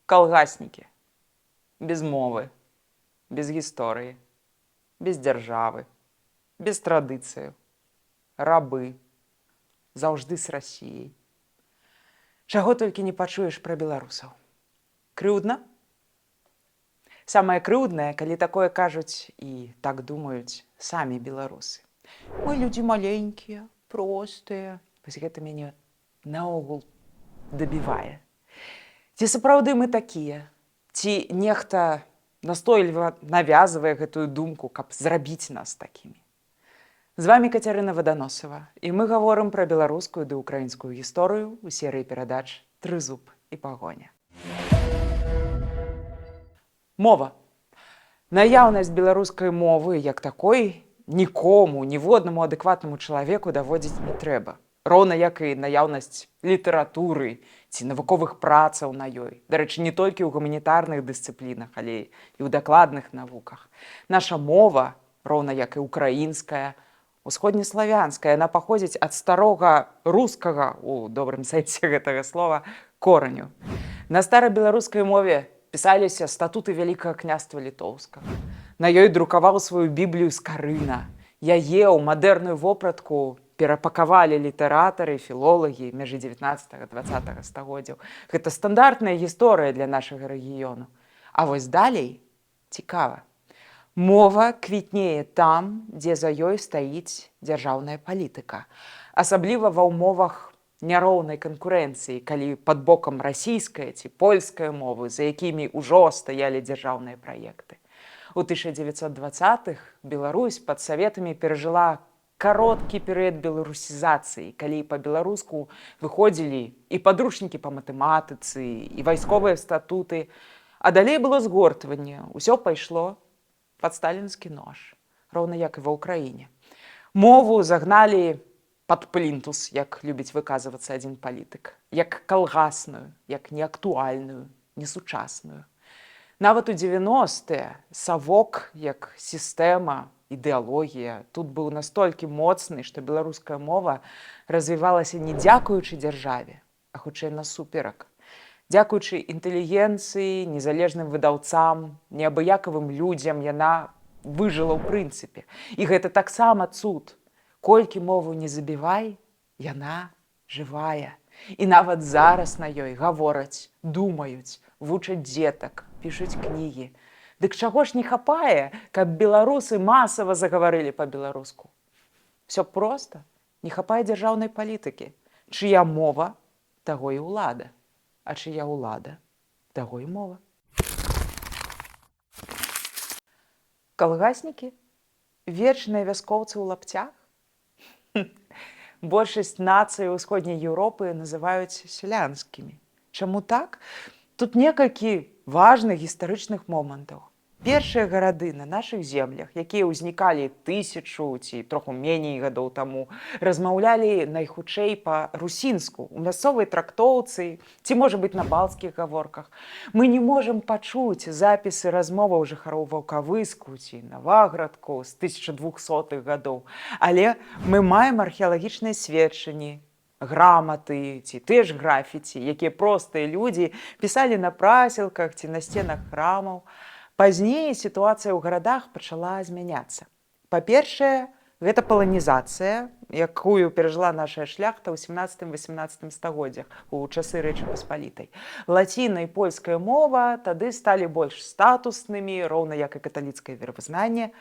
Калгаснікі. Без мовы, без гісторыі, без дзяржавы, без традыцыяў, рабы, заўжды з Расіяй. Чаго толькі не пачуеш пра беларусаў. Крыўдна? Самае крыўднае, калі такое кажуць і так думаюць самі беларусы. Мы людзі маленькія, простыя. Вось гэта мяне наогул дабівае. Ці сапраўды мы такія? Ці нехта настойліва навязвае гэтую думку, каб зрабіць нас такімі? З вами Кацярына Ваданосава, і мы гаворым пра беларускую ды украінскую гісторыю ў серыі перадач «Трызуб і пагоня». Мова. Наяўнасць беларускай мовы як такой нікому, ніводнаму адэкватнаму чалавеку даводзіць не трэба. Роўна як і наяўнасць літаратуры ці навуковых працаў на ёй. Дарэчы, не толькі ў гуманітарных дысцыплінах, але і ў дакладных навуках. Наша мова, роўна як і украінская, усходнеславянская, яна паходзіць ад старога рускага, у добрым сэнсе гэтага слова, кораню. На старабеларускай мове пісаліся статуты Вялікага княства Літоўскага. На ёй друкаваў сваю біблію Скарына. Яе ў мадэрную вопратку перапакавалі літаратары, філолагі мяжы 19-20 стагоддзяў. Гэта стандартная гісторыя для нашага рэгіёну. А вось далей цікава. Мова квітнее там, дзе за ёй стаіць дзяржаўная палітыка. Асабліва ва ўмовах няроўнай канкурэнцыі, калі пад бокам расійская ці польская мовы, за якімі ўжо стаялі дзяржаўныя праекты. У 1920-х Беларусь пад саветамі перажыла кароткі перыяд беларусізацыі, калі па-беларуску выходзілі і падручнікі па матэматыцы, і вайсковыя статуты, а далей было згортванне, усё пайшло пад сталінскі нож, роўна як і ва ўкраіне. Мову загналі пад плінтус, як любіць выказвацца адзін палітык, як калгасную, як неактуальную, несучасную. Нават у 90-е савок як сістэма, ідэалогія тут быў настолькі моцны, што беларуская мова развівалася не дзякуючы дзяржаве, а хутчэй насуперак. Дзякуючы інтэлігенцыі, незалежным выдаўцам, неабыякавым людзям яна выжыла ў прынцыпе. І гэта таксама цуд. Колькі мову не забівай, яна жывая. І нават зараз на ёй гавораць, думаюць, вучаць дзетак, пішуць кнігі. Дык чаго ж не хапае, каб беларусы масава загаварылі па-беларуску? Всё проста. Не хапае дзяржаўнай палітыкі. Чыя мова, таго і ўлада. А чыя ўлада, таго і мова. Калгаснікі? Вечныя вяскоўцы ў лапцях? Большасць нацый ўсходняй Еўропы называюць сялянскімі. Чаму так? Тут некалькі важных гістарычных момантаў. Першыя гарады на нашых землях, якія ўзнікалі 1000 ці троху меней гадоў таму, размаўлялі найхутчэй па-русінску, у мясцовай трактоўцы ці, можа быць, на балцкіх гаворках. Мы не можам пачуць запісы размоваў жыхароў Ваўкавыску ці Наваградку з 1200-х гадоў, але мы маем археалагічныя сведчанні, граматы ці тыя ж графіці, якія простыя людзі пісалі на прасілках ці на сценах храмаў. Пазней сітуацыя ў гарадах пачала змяняцца. Па-першае, гэта паланізацыя, якую перажыла наша шляхта ў 17-18 стагоддзях у часы Рэчы Паспалітай. Лаціна і польская мова тады сталі больш статуснымі, роўна як і каталіцкае веравызнанне.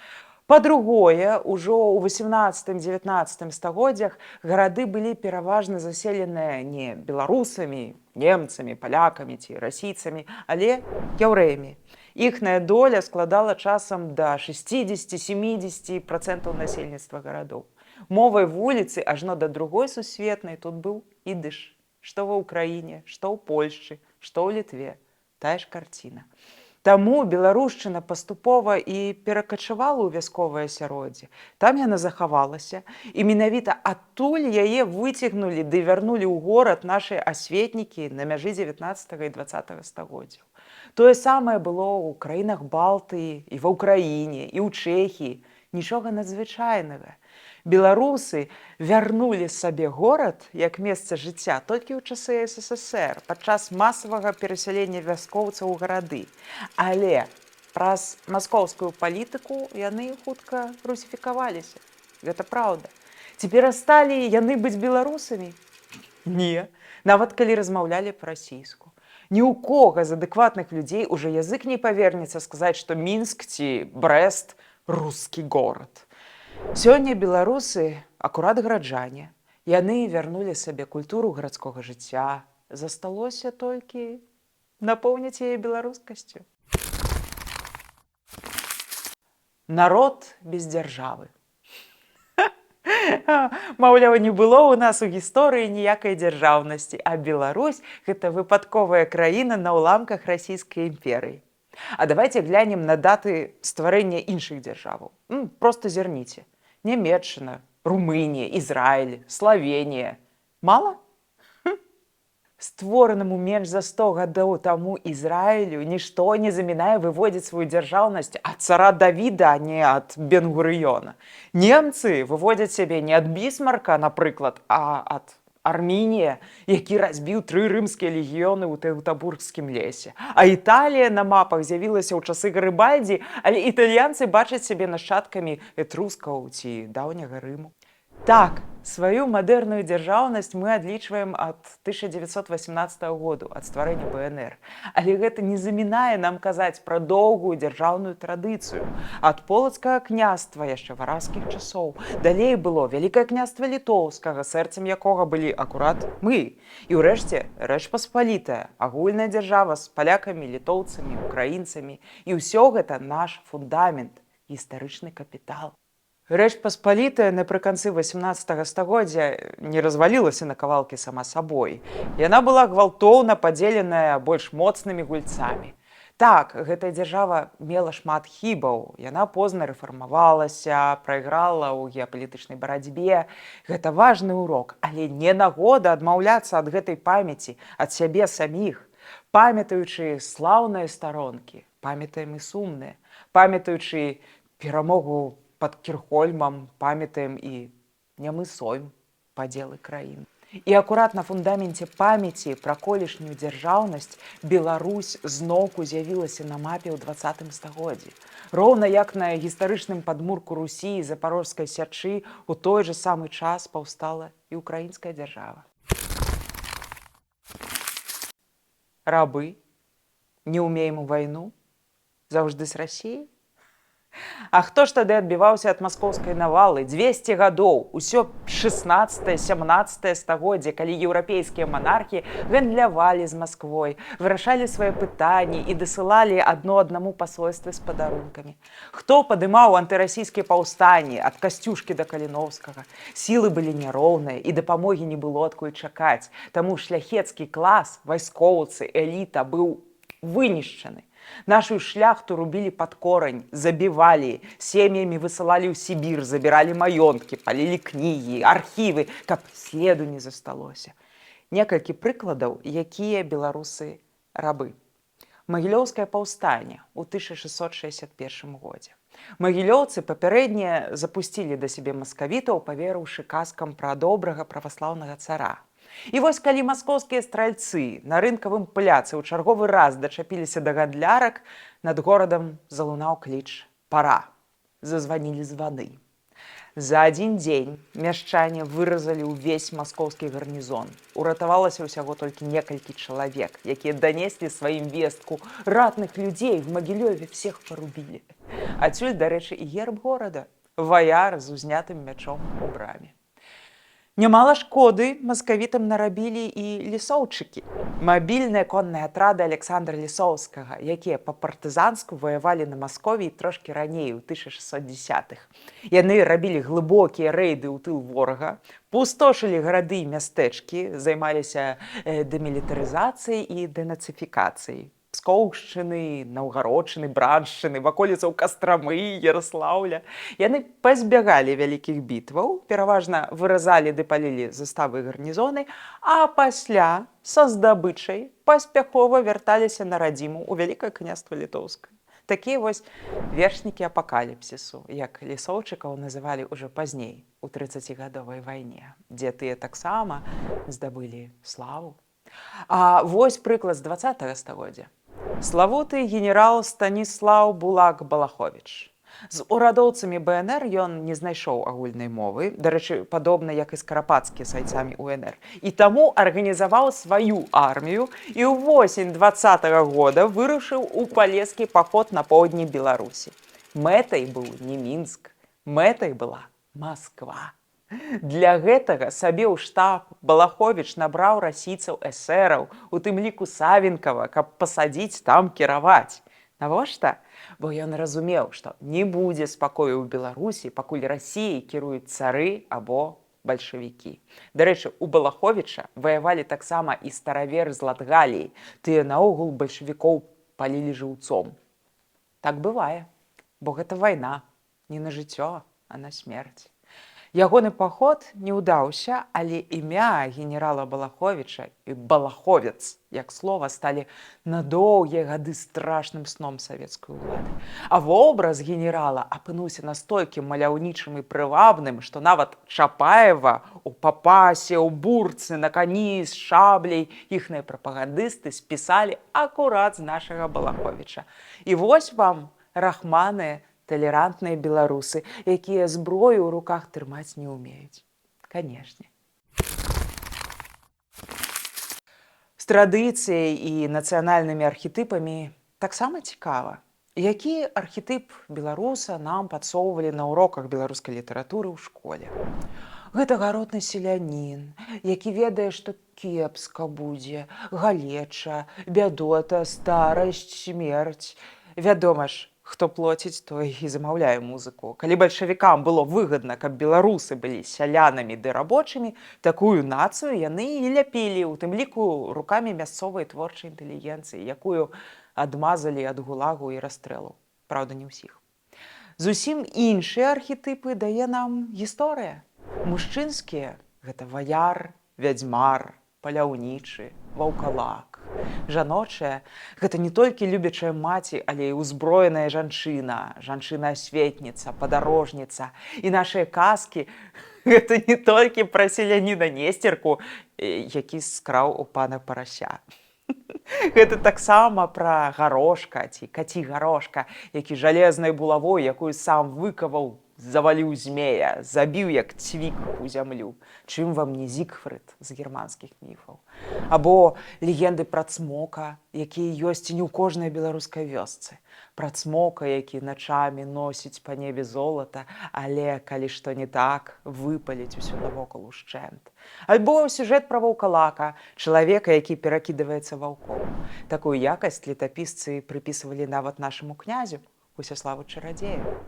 Па-другое, ужо ў 18-19 стагоддзях гарады былі пераважна заселеныя не беларусамі, немцамі, палякамі ці расійцамі, але яўрэямі. Іхная доля складала часам да 60-70% насельніцтва гарадоў. Мовай вуліцы ажно да другой сусветнай тут быў ідыш. Што ва ўкраіне, што ў Польшчы, што ў Літве. Тая ж карціна. Таму беларушчына паступова і перакачавала ў вясковае асяроддзе. Там яна захавалася, і менавіта адтуль яе выцягнулі ды вярнулі ў горад нашы асветнікі на мяжы 19 і 20 стагоддзяў. Тое самае было ў краінах Балтыі, і ва ўкраіне, і ў Чэхіі. Нічога надзвычайнага. Беларусы вярнулі сабе горад як месца жыцця толькі ў часы СССР падчас масавага перасялення вяскоўцаў у гарады. Але праз маскоўскую палітыку яны хутка русіфікаваліся. Гэта праўда. Ці перасталі яны быць беларусамі? Не, нават калі размаўлялі па-расійску. Ні ў кога з адэкватных людзей уже язык не павернецца сказаць, што Мінск ці Брэст – рускі горад. Сёння беларусы акурат гараджане. Яны вярнулі сабе культуру гарадскога жыцця. Засталося толькі напоўніць яе беларускасцю. Народ без дзяржавы. Маўляў, не было ў нас у гісторыі ніякай дзяржаўнасці, а Беларусь – гэта выпадковая краіна на ўламках расійскай імперыі. А давайте глянем на даты стварэння іншых дзяржаваў. Просто зірніце. Нямецчына, Румынія, Ізраіль, Славенія. Мала? Створанаму менш за 100 гадоў таму Ізраілю нішто не замінае выводзіць сваю дзяржаўнасць ад цара Давіда, а не ад Бен-Гурыёна. Немцы выводзяць сябе не ад Бісмарка, напрыклад, а ад Армінія, які разбіў 3 рымскія легіёны ў Тэўтобургскім лесе. А Італія на мапах з'явілася ў часы Гарыбальдзі, але італьянцы бачаць сябе нашчадкамі этрускаў ці даўняга Рыму. Так, сваю мадэрную дзяржаўнасць мы адлічваем ад 1918 году, ад стварэння БНР. Але гэта не замінае нам казаць пра доўгую дзяржаўную традыцыю. Ад полацкага княства яшчэ варазкіх часоў. Далей было Вялікае княства Літоўскага, сэрцам якога былі акурат мы. І ўрэшце Рэч Паспалітая, агульная дзяржава з палякамі, літоўцамі, украінцамі. І ўсё гэта наш фундамент, гістарычны капітал. Рэч Паспалітая напрыканцы 18 стагоддзя не развалілася на кавалкі сама сабой. Яна была гвалтоўна падзеленая больш моцнымі гульцамі. Так, гэтая дзяржава мела шмат хібаў. Яна позна рэфармавалася, прайграла ў геапалітычнай барацьбе. Гэта важны урок, але не нагода адмаўляцца ад гэтай памяці, ад сябе саміх. Памятаючы слаўныя старонкі, памятаем і сумныя, памятаючы перамогу пад Кірхольмам, памятаем і нямы сойм, падзелы краін. І акурат на фундаменце памяці пра колішнюю дзяржаўнасць Беларусь зноўку з'явілася на мапе ў 20 стагоддзі. Роўна як на гістарычным падмурку Русі і Запарожскай сячы у той жа самы час паўстала і ўкраінская дзяржава. Рабы, не ўмеем у вайну, заўжды з Расіяй? А хто ж тады адбіваўся ад маскоўскай навалы 200 гадоў, усё 16-17 стагоддзе, калі еўрапейскія манархі гандлявалі з Масквой, вырашалі свае пытанні і дасылалі адно аднаму пасольствы з падарункамі? Хто падымаў антырасійскія паўстанні ад Касцюшкі да Каліноўскага? Сілы былі няроўныя і дапамогі не было адкуль чакаць, таму шляхецкі клас, вайскоўцы, эліта быў вынішчаны. Нашу шляхту рубілі пад корань, забівалі, сем'ямі высылалі ў Сібір, забіралі маёнткі, палілі кнігі, архівы, каб следу не засталося. Некалькі прыкладаў, якія беларусы рабы. Магілёўскае паўстанне ў 1661 годзе. Магілёўцы папярэдне запусцілі да сябе маскавітаў, паверыўшы казкам пра добрага праваслаўнага цара. І вось калі маскоўскія стральцы на рынкавым пляцы ў чарговы раз дачапіліся да гандлярак, над горадам залунаў кліч «Пара». Зазванілі званы. За адзін дзень мяшчане выразалі ўвесь маскоўскі гарнізон. Уратавалася ўсяго толькі некалькі чалавек, якія данеслі сваім вестку. Ратных людзей в Магілёве всех парубілі. Адсюль, дарэчы, і герб горада – ваяр з узнятым мячом у браме. Нямала шкоды маскавітам нарабілі і лісоўчыкі. Мабільныя конныя атрады Александра Лісоўскага, якія па-партызанску ваявалі на Масковіі трошкі раней, у 1610-х. Яны рабілі глыбокія рэйды ў тыл ворага, пустошылі гарады і мястэчкі, займаліся дэмілітарызацыяй і дэнацыфікацыяй. Пскоўшчыны, Наўгародчыны, Браншчыны, ваколіцаў Кастрамы, Яраслаўля. Яны пазбягалі вялікіх бітваў, пераважна выразалі ды палілі заставы і гарнізоны, а пасля са здабычай паспяхова вярталіся на радзіму ў Вялікае княства Літоўскае. Такія вось вершнікі апакаліпсісу, як лісоўчыкаў называлі ўжо пазней, у 30гадовай вайне, дзе тыя таксама здабылі славу. А вось прыклад з 20 стагоддзя. Славуты генерал Станіслаў Булак-Балаховіч. З урадоўцамі БНР ён не знайшоў агульнай мовы, дарэчы, падобна як і Скарапацкі з айцамі УНР. І таму арганізаваў сваю армію і ўвосень 20-го года вырушыў у палескі паход на поўдні Беларусі. Мэтай быў не Мінск, мэтай была Масква. Для гэтага сабе ў штаб Балаховіч набраў расійцаў эсэраў, у тым ліку Савенкава, каб пасадзіць там кіраваць. Навошта? Бо ён разумеў, што не будзе спакою ў Беларусі, пакуль Расіяй кіруюць цары або бальшавікі. Дарэчы, у Балаховіча ваявалі таксама і старавер з Латгаліі. Тыя наогул бальшавікоў палілі жыўцом. Так бывае, бо гэта вайна не на жыццё, а на смерць. Ягоны паход не ўдаўся, але імя генерала Балаховіча і Балаховец, як слова, сталі на доўгія гады страшным сном савецкай улады. А вобраз генерала апынуўся настолькі маляўнічым і прывабным, што нават Чапаева у папасе, у бурцы, на кані з шабляй іхныя прапагандысты спісалі акурат з нашага Балаховіча. І вось вам рахманы, талерантныя беларусы, якія зброю ў руках трымаць не ўмеюць. Канешне. З традыцыяй і нацыянальнымі архетыпамі таксама цікава. Які архетып беларуса нам падсоўвалі на уроках беларускай літаратуры ў школе? Гэта гаротны селянін, які ведае, што кепска будзе, галеча, бядота, старасць, смерць. Вядома ж, хто плоціць, той і замаўляе музыку. Калі бальшавікам было выгадна, каб беларусы былі сялянамі ды рабочымі, такую нацыю яны і ляпілі, у тым ліку рукамі мясцовай творчай інтэлігенцыі, якую адмазалі ад гулагу і расстрэлу. Праўда, не ўсіх. Зусім іншыя архетыпы дае нам гісторыя. Мужчынскія – гэта ваяр, вядзьмар, паляўнічы, ваўкалак. Жаночая – гэта не толькі любячая маці, але і ўзброеная жанчына, жанчына-асветніца, падарожніца. І нашыя казкі – гэта не толькі пра селяніна Несцерку, які скраў у пана парася. Гэта таксама пра гарошка ці каці гарошка, які жалезнай булавой, якую сам выкаваў, заваліў змея, забіў як цвік у зямлю. Чым вам не Зігфрыд з германскіх міфаў? Або легенды пра цмока, якія ёсць і не ў кожнай беларускай вёсцы. Пра цмока, які начамі носіць па небе золата, але, калі што не так, выпаліць усё навокал ушчэнт. Альбо сюжэт пра ваўкалака, чалавека, які перакідваецца ваўком. Такую якасць летапісцы прыпісвалі нават нашаму князю, Усяславу Чарадзею.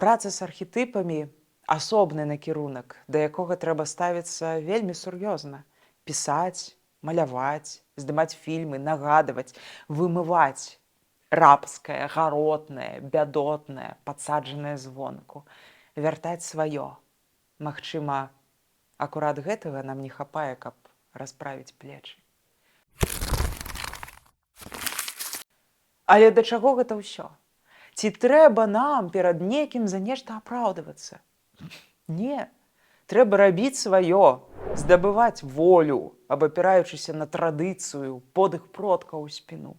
Праца з архетыпамі – асобны накірунак, да якога трэба ставіцца вельмі сур'ёзна. Пісаць, маляваць, здымаць фільмы, нагадваць, вымываць рабскае, гаротнае, бядотнае, падсаджанае звонку. Вяртаць сваё. Магчыма, акурат гэтага нам не хапае, каб расправіць плечы. Але да чаго гэта ўсё? Ці трэба нам перад некім за нешта апраўдвацца? Не. Трэба рабіць сваё, здабываць волю, абапіраючыся на традыцыю, подых продкаў у спіну.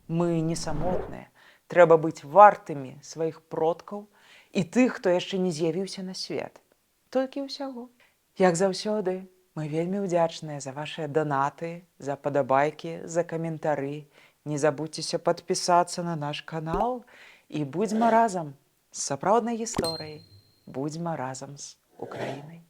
Мы не самотныя. Трэба быць вартымі сваіх продкаў і тых, хто яшчэ не з'явіўся на свет. Толькі ўсяго. Як заўсёды, мы вельмі ўдзячныя за вашыя данаты, за падабайкі, за каментары. Не забудзьцеся падпісацца на наш канал і будзьма разам з сапраўднай гісторыяй, будзьма разам з Украінай.